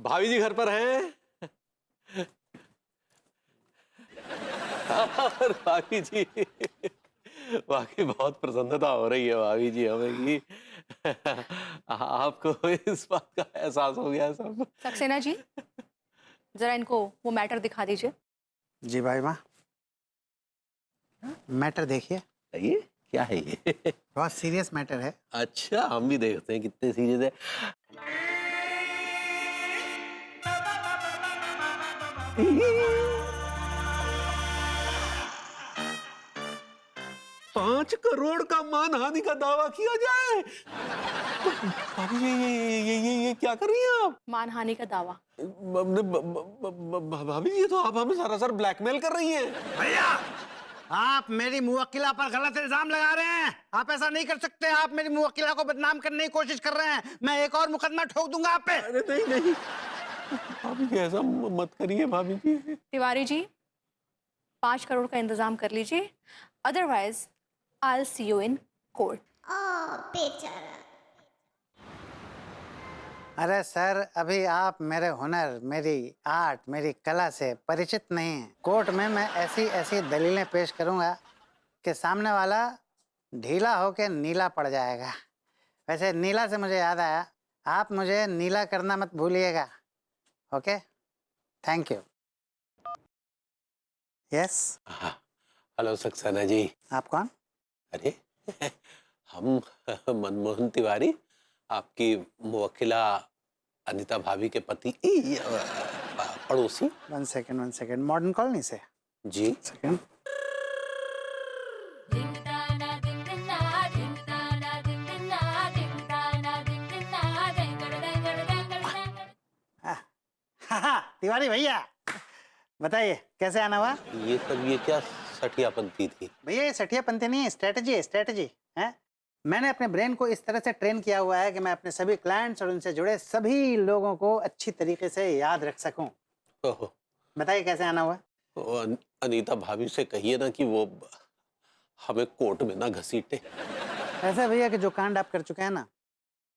भाभी जी घर पर हैं? और भाभी जी वाकई बहुत प्रसन्नता हो रही है भाभी जी हमें कि आपको इस बात का एहसास हो गया सब। सक्सेना जी, जरा इनको वो मैटर दिखा दीजिए। जी भाई माँ, मैटर देखिए, ये क्या है ये? बहुत सीरियस मैटर है। अच्छा, हम भी देखते हैं कितने सीरियस है। 5 करोड़ का मानहानि का दावा किया जाए। भाभी जी ये क्या कर रही हैं आप? मानहानि का दावा। भाभी जी, ये तो आप हमें सरासर ब्लैकमेल कर रही हैं। भैया, आप मेरी मुवक्किला पर गलत इल्जाम लगा रहे हैं। आप ऐसा नहीं कर सकते। आप मेरी मुवक्किला को बदनाम करने की कोशिश कर रहे हैं। मैं एक और मुकदमा ठोक दूंगा आप पे। अरे नहीं नहीं, भाभी जी ऐसा मत करिए भाभी जी। तिवारी जी, 5 करोड़ का इंतजाम कर लीजिए, otherwise I will see you in court. बेचारा। अरे सर, अभी आप मेरे हुनर, मेरी आर्ट, मेरी कला से परिचित नहीं हैं। कोर्ट में मैं ऐसी ऐसी दलीलें पेश करूंगा कि सामने वाला ढीला होके नीला पड़ जाएगा। वैसे नीला से मुझे याद आया, आप मुझे नीला करना मत भूलिएगा। Okay, thank you. Yes, hello Saxena ji. आप कौन? अरे हम मनमोहन तिवारी, आपकी मुवक्किला अनीता भाभी के पति पड़ोसी। वन सेकेंड, मॉडर्न कॉलोनी से। जी सेकेंड। तिवारी भैया, बताइए कैसे आना हुआ? ये क्या सठियापंती थी? भैया ये सठियापंती नहीं है, स्ट्रेटजी है, स्ट्रेटजी है। मैंने अपने ब्रेन को इस तरह से ट्रेन किया हुआ है कि मैं अपने सभी क्लाइंट्स और उनसे जुड़े सभी लोगों को अच्छी तरीके से याद रख सकूं। ओहो, बताइए कैसे आना हुआ? अनीता भाभी से कहिए ना कि वो हमें कोर्ट में ना घसीटे। ऐसा भैया कि जो कांड आप कर चुके हैं ना,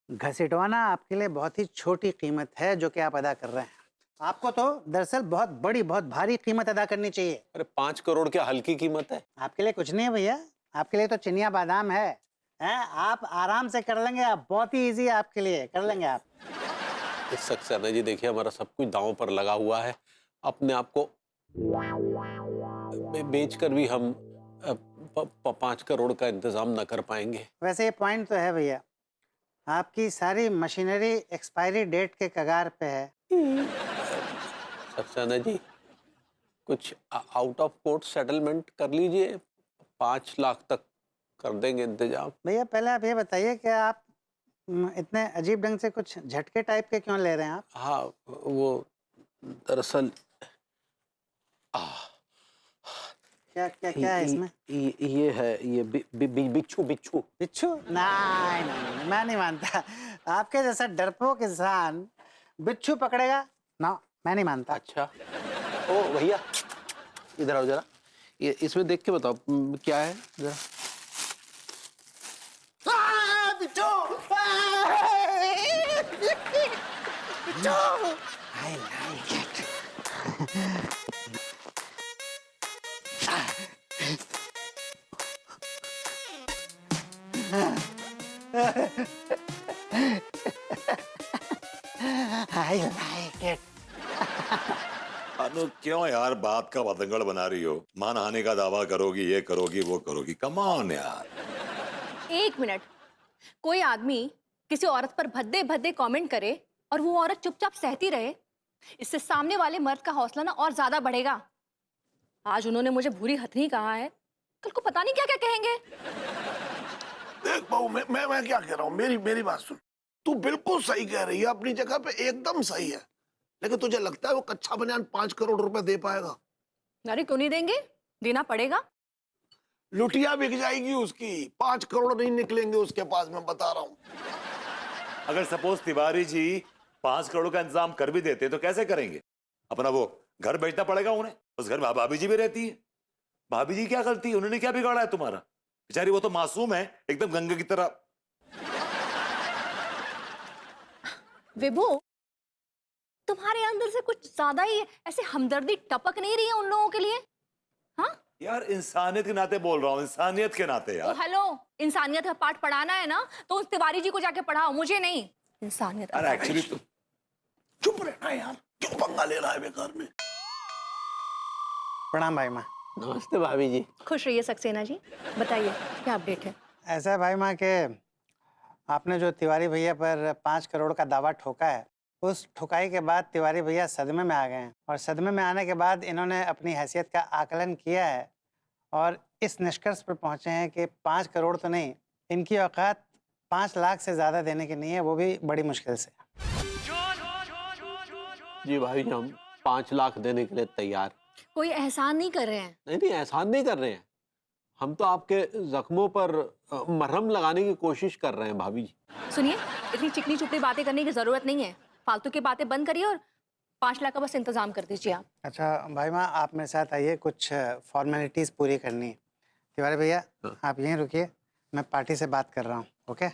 घसीटवाना आपके लिए बहुत ही छोटी कीमत है जो कि आप अदा कर रहे हैं। आपको तो दरअसल बहुत बड़ी, बहुत भारी कीमत अदा करनी चाहिए। अरे 5 करोड़ क्या हल्की कीमत है? आपके लिए कुछ नहीं है भैया, आपके लिए तो चिनिया बादाम है। हैं? आप आराम से कर लेंगे, आप बहुत ही इजी है आपके लिए, कर लेंगे आप। सक्सेना जी देखिए, हमारा सब कुछ दांव पर लगा हुआ है। अपने आप को बेचकर भी हम 5 करोड़ का इंतजाम न कर पाएंगे। वैसे ये पॉइंट तो है भैया, आपकी सारी मशीनरी एक्सपायरी डेट के कगार पे है। सक्सेना जी, कुछ आउट ऑफ कोर्ट सेटलमेंट कर लीजिए, 5 लाख तक कर देंगे इंतजाम। भैया पहले आप ये बताइए कि आप इतने अजीब ढंग से कुछ झटके टाइप के क्यों ले रहे हैं आप? हाँ, वो दरअसल क्या क्या क्या है इसमें? ये है, ये बिच्छू बिच्छू। बिच्छू? नहीं नहीं नहीं, मैं नहीं मानता। आपके जैसा डरपोक इंसान बिच्छू पकड़ेगा ना, मैं नहीं मानता। अच्छा, ओ भैया इधर आओ जरा, ये इसमें देख के बताओ क्या है जरा। बिच्छू! बिच्छू! I like it. I like it. अनु क्यों यार बात का बतंगड़ बना रही हो? मानहानि का दावा करोगी, ये करोगी, वो करोगी। कम ऑन यार। 1 मिनट, कोई आदमी किसी औरत पर भद्दे भद्दे कमेंट करे और वो औरत चुपचाप सहती रहे, इससे सामने वाले मर्द का हौसला ना और ज्यादा बढ़ेगा। आज उन्होंने मुझे भूरी हथनी कहा है, कल को पता नहीं क्या क्या कहेंगे। देख बहू, मैं क्या कह रहा हूँ, मेरी बात सुन। तू बिल्कुल सही कह रही है, अपनी जगह पे एकदम सही है। लेकिन तुझे लगता है वो कच्चा बनियान 5 करोड़ रुपए दे पाएगा? अरे क्यों नहीं देंगे, देना पड़ेगा। लुटिया बिक जाएगी उसकी। 5 करोड़ नहीं निकलेंगे उसके पास, मैं बता रहा हूँ। अगर सपोज तिवारी जी 5 करोड़ का इंतजाम कर भी देते तो कैसे करेंगे? अपना वो घर बेचना पड़ेगा उन्हें। उस घर में भाभी जी भी रहती है। भाभी जी क्या गलती है? उन्होंने क्या बिगाड़ा है तुम्हारा? बेचारी वो तो मासूम है, एकदम गंगे की तरह। विभू, तुम तुम्हारे अंदर से कुछ ज्यादा ही ऐसे हमदर्दी टपक नहीं रही है उन लोगों के लिए? हाँ? यार इंसानियत के नाते बोल रहा हूँ, इंसानियत के नाते ओ यार। हेलो, इंसानियत का पाठ पढ़ाना है ना तो उस तिवारी जी को जाके पढ़ाओ, मुझे नहीं। इंसानियत यार एक्चुअली तो चुप रहना यार, क्यों पंगा ले रहा है बेकार में? प्रणाम भाई माँ। नमस्ते भाभी जी। खुश रहिए सक्सेना जी, बताइए क्या अपडेट है? ऐसा है भाई माँ के आपने जो तिवारी भैया पर 5 करोड़ का दावा ठोका है, उस ठुकाई के बाद तिवारी भैया सदमे में आ गए हैं और सदमे में आने के बाद इन्होंने अपनी हैसियत का आकलन किया है और इस निष्कर्ष पर पहुंचे हैं कि 5 करोड़ तो नहीं, इनकी औकात 5 लाख से ज़्यादा देने की नहीं है, वो भी बड़ी मुश्किल से। जी भाभी जी, हम 5 लाख देने के लिए तैयार। कोई एहसान नहीं कर रहे हैं। नहीं नहीं, एहसान नहीं कर रहे हैं, हम तो आपके जख्मों पर मरहम लगाने की कोशिश कर रहे हैं भाभी जी। सुनिए, इतनी चिकनी चुपड़ी बातें करने की जरूरत नहीं है, फालतू की बातें बंद करिए और 5 लाख का बस इंतजाम कर दीजिए आप। अच्छा भाई माँ, आप मेरे साथ आइए, कुछ फॉर्मेलिटीज़ पूरी करनी है। तिवारी भैया आप यहीं रुकिए, मैं पार्टी से बात कर रहा हूँ। ओके,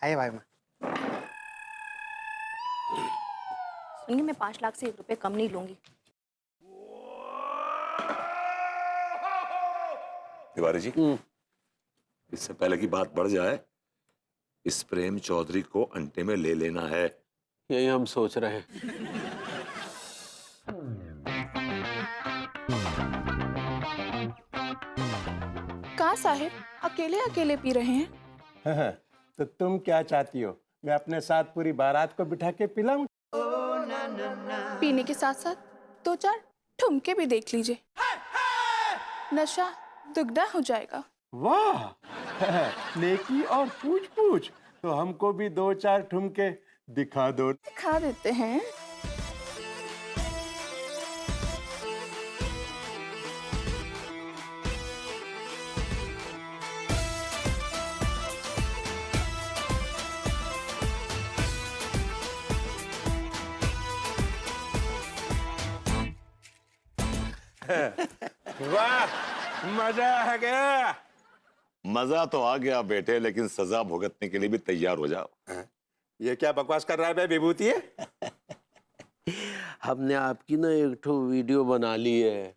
आइए भाई माँ। सुनिए, मैं 5 लाख से 1 रुपए कम नहीं लूंगी। तिवारी जी, इससे पहले की बात बढ़ जाए, इस प्रेम चौधरी को अंटे में ले लेना है। यही हम सोच रहे हैं। कहाँ साहिब अकेले अकेले पी रहे हैं? तो तुम क्या चाहती हो, मैं अपने साथ पूरी बारात को बिठा के पिलाऊं? पीने के साथ साथ 2-4 ठुमके भी देख लीजिए, नशा दुगना हो जाएगा। वाह नेकी और पूछ पूछ, तो हमको भी 2-4 ठुमके दिखा दो। दिखा देते हैं। वाह मजा आ गया। मजा तो आ गया बेटे, लेकिन सजा भुगतने के लिए भी तैयार हो जाओ। ये क्या बकवास कर रहा है बे विभूति है? हमने आपकी ना एक ठो वीडियो बना ली है,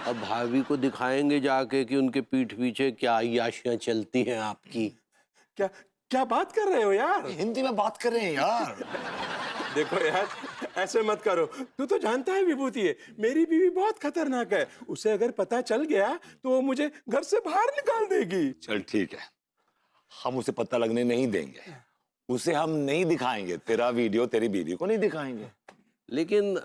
अब भाभी को दिखाएंगे जाके कि उनके पीठ पीछे क्या अय्याशियां चलती हैं आपकी। क्या क्या बात कर रहे हो यार? हिंदी में बात कर रहे हैं यार। देखो यार, ऐसे मत करो, तू तो जानता है विभूति है, मेरी बीवी बहुत खतरनाक है, उसे अगर पता चल गया तो वो मुझे घर से बाहर निकाल देगी। चल ठीक है, हम उसे पता लगने नहीं देंगे, उसे हम नहीं दिखाएंगे, तेरा वीडियो तेरी बीवी को नहीं दिखाएंगे। लेकिन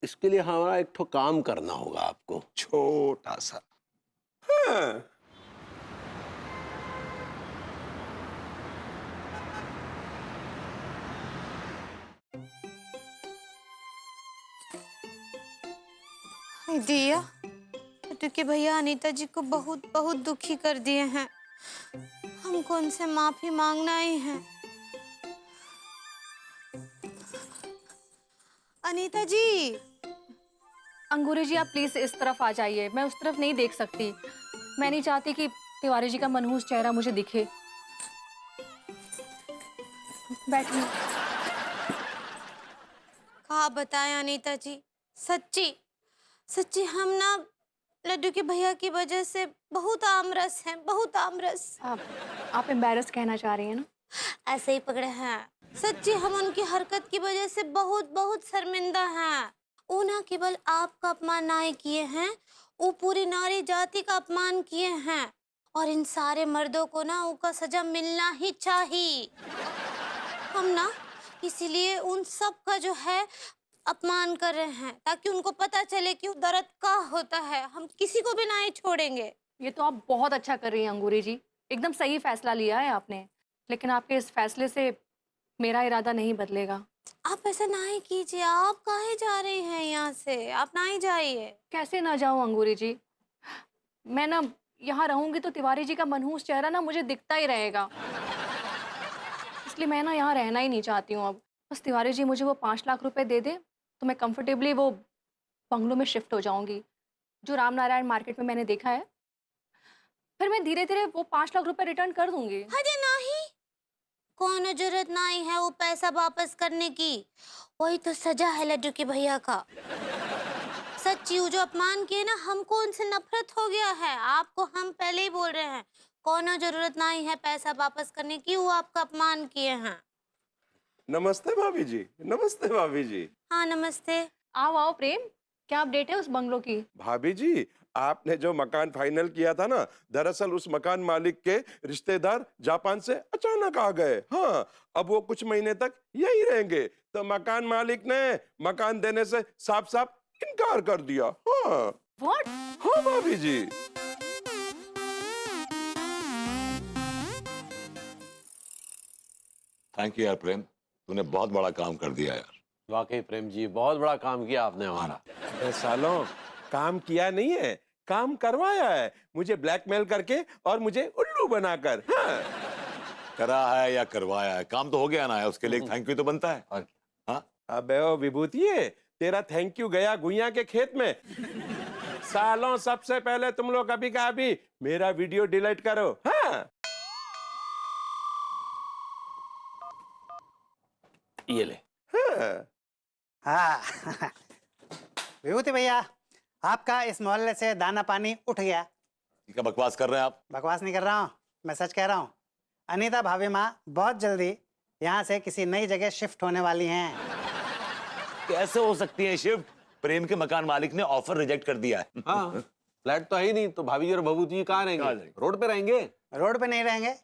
इसके लिए हमारा एक ठो काम करना होगा आपको, छोटा सा। हाँ। दिया क्योंकि भैया अनीता जी को बहुत बहुत दुखी कर दिए हैं, हमको उनसे माफी मांगना ही है। अनीता जी। अंगूरी जी, आप प्लीज इस तरफ आ जाइए, मैं उस तरफ नहीं देख सकती। मैं नहीं चाहती कि तिवारी जी का मनहूस चेहरा मुझे दिखे। बैठिए। कहा बताएं अनीता जी, सच्ची सच्ची हम ना लड्डू के भैया की वजह से बहुत आमरस हैं, बहुत आमरस। आप एम्बैरस कहना चाह रही हैं ना? ऐसे ही पकड़े हैं। सच्ची हम उनकी हरकत की वजह से बहुत बहुत शर्मिंदा हैं। वो ना केवल आपका अपमान नहीं किए हैं, वो पूरी नारी जाति का अपमान किए हैं और इन सारे मर्दों को ना उनका सजा मिलना ही चाहिए। हम ना इसीलिए उन सब का जो है अपमान कर रहे हैं, ताकि उनको पता चले कि दर्द का होता है। हम किसी को भी नहीं छोड़ेंगे। ये तो आप बहुत अच्छा कर रही हैं अंगूरी जी, एकदम सही फैसला लिया है आपने, लेकिन आपके इस फैसले से मेरा इरादा नहीं बदलेगा। आप ऐसा नहीं कीजिए, आप काहे जा रही हैं यहाँ से? आप नहीं जाइए। कैसे ना जाऊं अंगूरी जी, मैं ना यहाँ रहूंगी तो तिवारी जी का मनहूस चेहरा ना मुझे दिखता ही रहेगा, इसलिए मैं ना यहाँ रहना ही नहीं चाहती हूँ अब। बस तिवारी जी मुझे वो 5 लाख रुपए दे दे तो मैं कंफर्टेबली वो बंगलों में शिफ्ट हो जाऊंगी जो रामनारायण मार्केट में मैंने देखा है। फिर मैं धीरे धीरे वो 5 लाख रुपए रिटर्न कर दूंगी। अरे नहीं, कोनो जरूरत नहीं है वो पैसा वापस करने की। वही तो सजा है लड्डू के भैया का। सच्ची वो जो अपमान किए ना, हमको उनसे नफरत हो गया है। आपको हम पहले ही बोल रहे हैं, कोनो जरूरत नहीं है पैसा वापस करने की, वो आपका अपमान किए हैं। नमस्ते भाभी जी, नमस्ते भाभी जी। हाँ नमस्ते। आओ आओ प्रेम, क्या अपडेट है उस बंगलों की? भाभी जी, आपने जो मकान फाइनल किया था ना, दरअसल उस मकान मालिक के रिश्तेदार जापान से अचानक आ गए। हाँ, अब वो कुछ महीने तक यही रहेंगे, तो मकान मालिक ने मकान देने से साफ साफ इनकार कर दिया। हाँ व्हाट? हाँ भाभी जी। थैंक यू यार प्रेम, तूने बहुत बड़ा काम कर दिया यार। वाकई प्रेम जी, बहुत बड़ा काम किया आपने हमारा। अरे सालों, काम किया नहीं है, काम करवाया है, मुझे ब्लैकमेल करके और मुझे उल्लू बनाकर। हाँ। करा है या करवाया है, काम तो हो गया ना है, उसके लिए थैंक यू तो बनता है। और हाँ अबे ओ विभूतिये, तेरा थैंक यू गया गुइया के खेत में। सालों, सबसे पहले तुम लोग अभी का अभी मेरा वीडियो डिलीट करो। हाँ ये ले। हाँ। हाँ विभूति भैया, आपका इस मोहल्ले से दाना पानी उठ गया। क्या बकवास कर रहे हैं आप? बकवास नहीं कर रहा हूँ, मैं सच कह रहा हूँ। अनीता भाभी माँ बहुत जल्दी यहाँ से किसी नई जगह शिफ्ट होने वाली हैं। कैसे हो सकती है शिफ्ट? प्रेम के मकान मालिक ने ऑफर रिजेक्ट कर दिया है। हाँ, फ्लैट तो है ही नहीं, तो भाभी जी और भभूति जी कहाँ कहाँ रहेंगे? जाएंगे? रोड पे रहेंगे। रोड पे नहीं रहेंगे,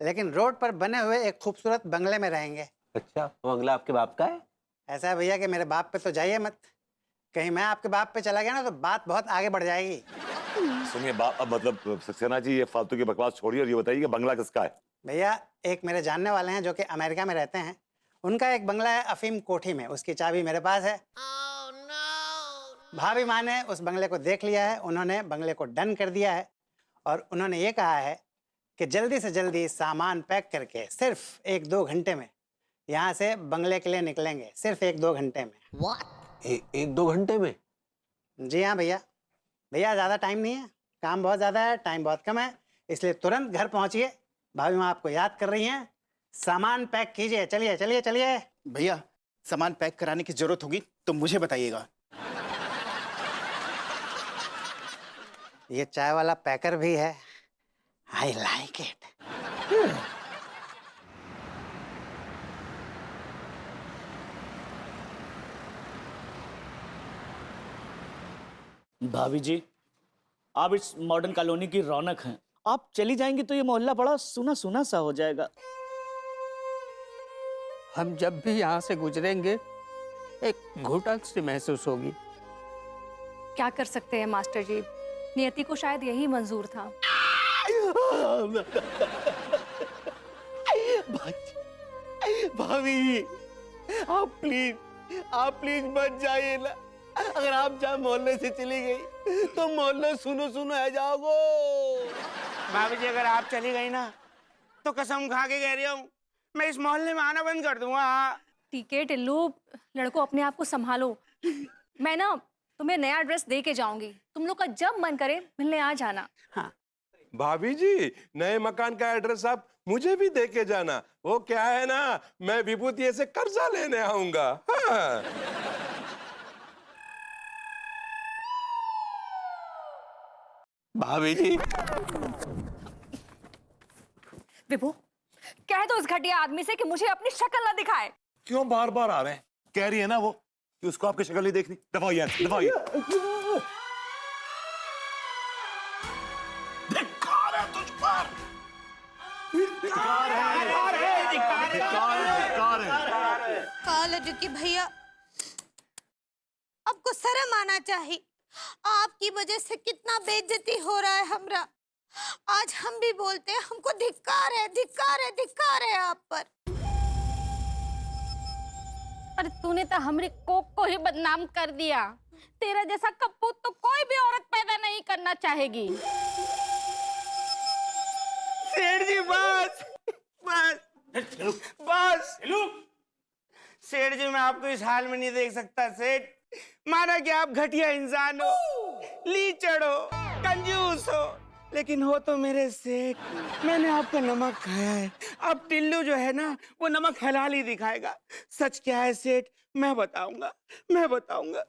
लेकिन रोड पर बने हुए एक खूबसूरत बंगले में रहेंगे। अच्छा, वो बंगला आपके बाप का है? ऐसा है भैया कि मेरे बाप पे तो जाइए मत, कहीं मैं आपके बाप पे चला गया ना तो बात बहुत आगे बढ़ जाएगी। सुनिए बाप, अब मतलब सक्सेना जी ये फालतू की बकवास छोड़िए और ये बताइए कि बंगला किसका है? भैया, एक मेरे जानने वाले हैं जो कि अमेरिका में रहते हैं, उनका एक बंगला है अफीम कोठी में, उसकी चाबी मेरे पास है। भाभी माँ ने उस बंगले को देख लिया है, उन्होंने बंगले को डन कर दिया है और उन्होंने ये कहा है कि जल्दी से जल्दी सामान पैक करके सिर्फ 1-2 घंटे में यहाँ से बंगले के लिए निकलेंगे, सिर्फ 1-2 घंटे में। एक दो घंटे में? जी हाँ भैया, भैया ज़्यादा टाइम नहीं है, काम बहुत ज़्यादा है, टाइम बहुत कम है, इसलिए तुरंत घर पहुँचिए। भाभी माँ आपको याद कर रही हैं, सामान पैक कीजिए। चलिए चलिए चलिए। भैया, सामान पैक कराने की जरूरत होगी तो मुझे बताइएगा। ये चाय वाला पैकर भी है, आई लाइक इट। भाभी जी, आप इस मॉडर्न कॉलोनी की रौनक हैं। आप चली जाएंगी तो ये मोहल्ला बड़ा सूना सूना सा हो जाएगा। हम जब भी यहाँ से गुजरेंगे एक घुटन सी महसूस होगी। क्या कर सकते हैं मास्टर जी, नियति को शायद यही मंजूर था। भाभी, आप प्लीज मत जाइए ना। अगर आप जहाँ मोहल्ले से चली गई तो मोहल्ला सुनो सुनो है जाओगो। भाभी जी, अगर आप चली गई ना तो कसम खा के कह रही हूँ मैं इस मोहल्ले में आना बंद कर दूंगा। ठीक है टिल्लू, लड़को अपने आप को संभालो। मैं ना तुम्हें नया ड्रेस दे के जाऊंगी, तुम लोग का जब मन करे मिलने आ जाना। भाभी जी, नए मकान का एड्रेस आप मुझे भी दे के जाना। वो क्या है ना, मैं विभूति से कर्जा लेने आऊंगा। हाँ। भाभी जी, विभू, कह दो उस घटिया आदमी से कि मुझे अपनी शक्ल ना दिखाए। क्यों बार बार आ रहे हैं? कह रही है ना वो कि उसको आपकी शक्ल नहीं देखनी। दबाइए दबाइए। धिक्कार है तुझ पर। धिक्कार है, धिक्कार है। काल की भैया, आपको शर्म आना चाहिए। आपकी वजह से कितना बेइज्जती हो रहा है हमरा। आज हम भी बोलते हैं, हमको धिक्कार है, धिक्कार है, धिक्कार है आप पर। अरे तूने तो हमारी कोक को ही बदनाम कर दिया। तेरा जैसा कपूत तो कोई भी औरत पैदा नहीं करना चाहेगी। सेठ जी बस बस बस। सेठ जी, मैं आपको इस हाल में नहीं देख सकता। सेठ, माना कि आप घटिया इंसान हो, लीचड़ हो, कंजूस हो, लेकिन हो तो मेरे सेठ, मैंने आपका नमक खाया है। अब टिल्लू जो है ना वो नमक हलाल ही दिखाएगा। सच क्या है सेठ, मैं बताऊंगा, मैं बताऊंगा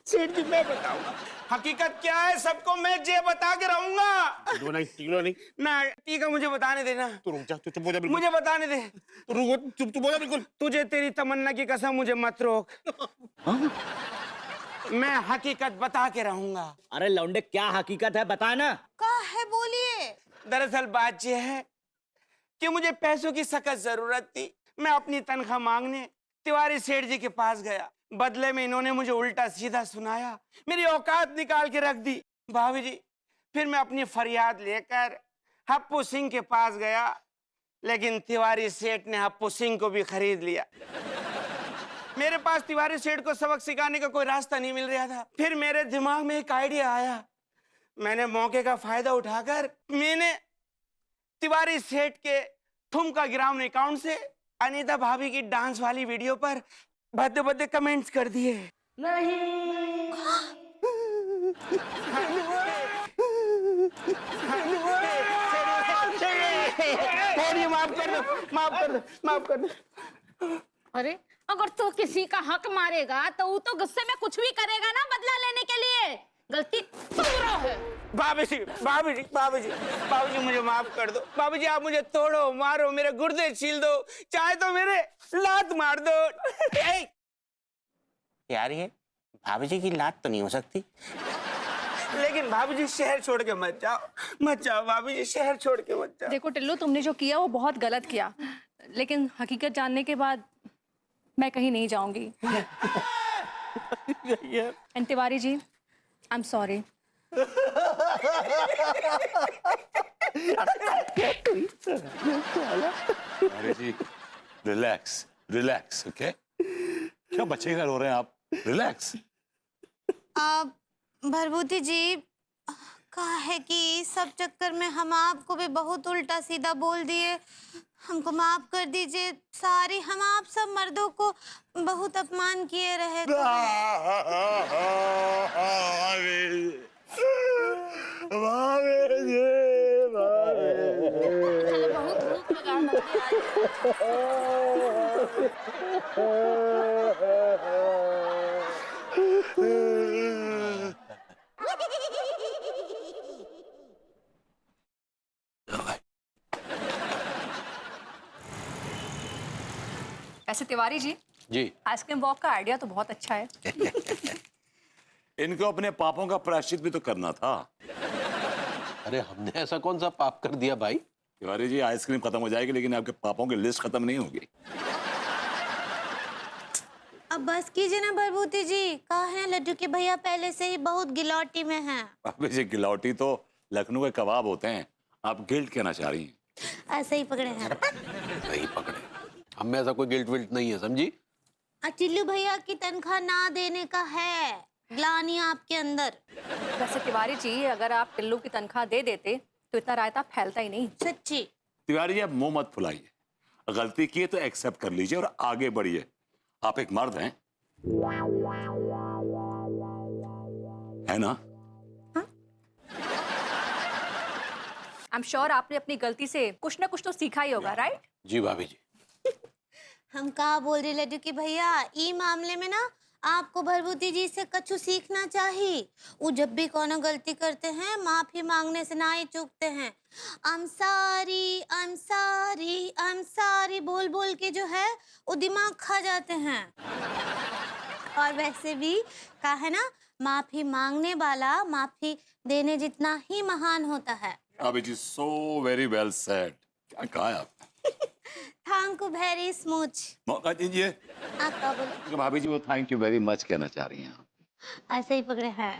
सेठ जी, मैं बताऊंगा। हकीकत क्या है सबको मैं जे बता के रहूंगा। टिल्लू नहीं, टिल्लू नहीं। ना ठीक है, मुझे बताने देना। तू रुक जा, तू चुप हो जा बिल्कुल। मुझे बताने दे। तू रुक, चुप हो जा बिल्कुल। तुझे तेरी तमन्ना की कसम, मुझे मत रोक। मैं हकीकत बता के रहूंगा। अरे लौंडे क्या हकीकत है बता ना। का है बोलिए। दरअसल बात यह है कि मुझे पैसों की सख्त जरूरत थी। मैं अपनी तनख्वाह मांगने तिवारी सेठ जी के पास गया। बदले में इन्होंने मुझे उल्टा सीधा सुनाया, मेरी औकात निकाल के रख दी। भाभी जी, फिर मैं अपनी फरियाद लेकर हप्पू सिंह के पास गया, लेकिन तिवारी सेठ ने हप्पू सिंह को भी खरीद लिया। मेरे पास तिवारी सेठ को सबक सिखाने का कोई रास्ता नहीं मिल रहा था। फिर मेरे दिमाग में एक आइडिया आया। मैंने मौके का फायदा उठाकर मैंने तिवारी सेठ के ठुमका गिराम अकाउंट से अनीता भाभी की डांस वाली वीडियो पर भद्दे भद्दे कमेंट्स कर दिए। माफ कर दो, माफ कर दो, माफ कर दो। अरे अगर तू किसी का हक मारेगा तो वो तो गुस्से में कुछ भी करेगा ना बदला लेने के लिए। गलती तुम्हारा है। भाभी जी, भाभी जी, भाभी जी, भाभी जी मुझे माफ कर दो। भाभी जी आप मुझे तोड़ो मारो, मेरे गुर्दे छील दो, चाहे तो मेरे लात मार दो। यार ये भाभी जी की लात तो नहीं हो सकती। लेकिन भाभी जी शहर छोड़ के मत जाओ, मत जाओ भाभी जी, शहर छोड़ के मत जाओ। देखो टिल्लू, तुमने जो किया वो बहुत गलत किया, लेकिन हकीकत जानने के बाद मैं कहीं नहीं जाऊंगी। And Tiwari ji, I am sorry. अरे जी रिलैक्स, रिलैक्स, ओके? क्या बच्चे का रो रहे हैं आप? रिलैक्स। भरभूति जी, कहा है कि सब चक्कर में हम आपको भी बहुत उल्टा सीधा बोल दिए। हमको माफ कर दीजिए। सारी हम आप सब मर्दों को बहुत अपमान किए रहे। ऐसे तिवारी जी, जी आइसक्रीम वॉक का आइडिया तो बहुत अच्छा है। इनको अपने पापों का प्रायश्चित भी तो करना था। अरे हमने ऐसा कौन सा पाप कर दिया भाई? तिवारी जी आइसक्रीम खत्म हो जाएगी लेकिन आपके पापों की लिस्ट खत्म नहीं होगी। अब बस कीजिए ना भरभूति जी। कहा है लड्डू के भैया पहले से ही बहुत गिलौटी में हैं। अबे जी गिलौटी तो लखनऊ के कबाब होते हैं, आप गिल्ट कहना चाह रही हैं। ऐसे ही पकड़े हैं। नहीं पकड़े, हम में ऐसा कोई गिल्ट विल्ट नहीं है, समझी? टिल्लू भैया की तनख्वाह ना देने का है ग्लानि आपके अंदर। वैसे तिवारी जी, अगर आप टिल्लू की तनख्वाह दे देते तो इतना रायता फैलता ही नहीं। सच्ची। तिवारी जी आप मुंह मत फुलाइए, गलती की है तो एक्सेप्ट कर लीजिए और आगे बढ़िए। आप एक मर्द हैं, है ना? आई एम श्योर आपने अपनी गलती से कुछ ना कुछ तो सीखा ही होगा, राइट? जी भाभी जी। हम कहा बोल रहे लड्डू की भैया, ई मामले में ना आपको भरभूति जी से कछु सीखना चाहिए। वो जब भी कोनो गलती करते हैं माफी मांगने से ना ही चूकते हैं। I'm sorry, I'm sorry, I'm sorry बोल बोल के जो है वो दिमाग खा जाते हैं। और वैसे भी कहा है ना, माफी मांगने वाला माफी देने जितना ही महान होता है। अब it is so very well said. क्या कहा है आपने? Thank you very much. मौका दीजिए। आप क्या बोले? भाभी जी वो थैंक यू वेरी मच कहना चाह रही हैं आप। ऐसे ही पकड़े हैं।